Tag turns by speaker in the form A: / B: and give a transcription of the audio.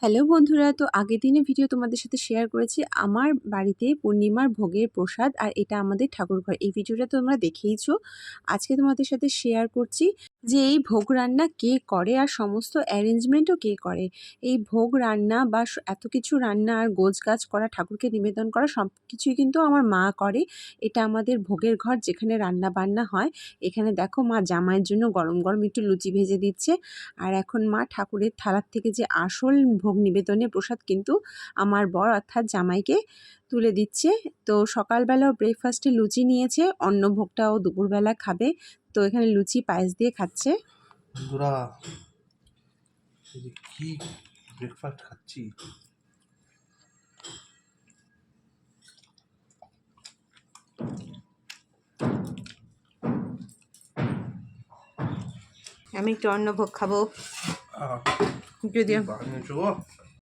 A: Hello বন্ধুরা, তো আগের দিনের ভিডিও তোমাদের সাথে শেয়ার করেছি আমার বাড়িতে পূর্ণিমার ভোগের প্রসাদ, আর এটা আমাদের ঠাকুরঘর। এই ভিডিওটা তোমরা দেখেইছো। আজকে তোমাদের সাথে শেয়ার করছি যে এই ভোগ রান্না কে করে আর সমস্ত অ্যারেঞ্জমেন্টও কে করে। এই ভোগ রান্না বা এত কিছু রান্না আর গোছগাছ করা, ঠাকুরকে নিবেদন করা, সব কিছুই কিন্তু আমার মা করে। এটা আমাদের ভোগের ঘর, যেখানে রান্না বান্না হয়। এখানে দেখো মা জামাইয়ের জন্য গরম গরম একটু লুচি ভেজে দিচ্ছে। আর এখন মা ঠাকুরের থালার থেকে যে আসল ভোগ নিবেদনের প্রসাদ কিন্তু আমার বর অর্থাৎ জামাইকে তুলে দিচ্ছে। তো সকালবেলাও ব্রেকফাস্টে লুচি নিয়েছে, অন্য ভোগটাও দুপুরবেলা খাবে। তো এখানে লুচি পায়েস দিয়ে খাচ্ছে।
B: বন্ধুরা, কি ব্রেকফাস্ট খাচ্ছি।
A: আমি একটু অন্ন ভোগ খাবো। যদিও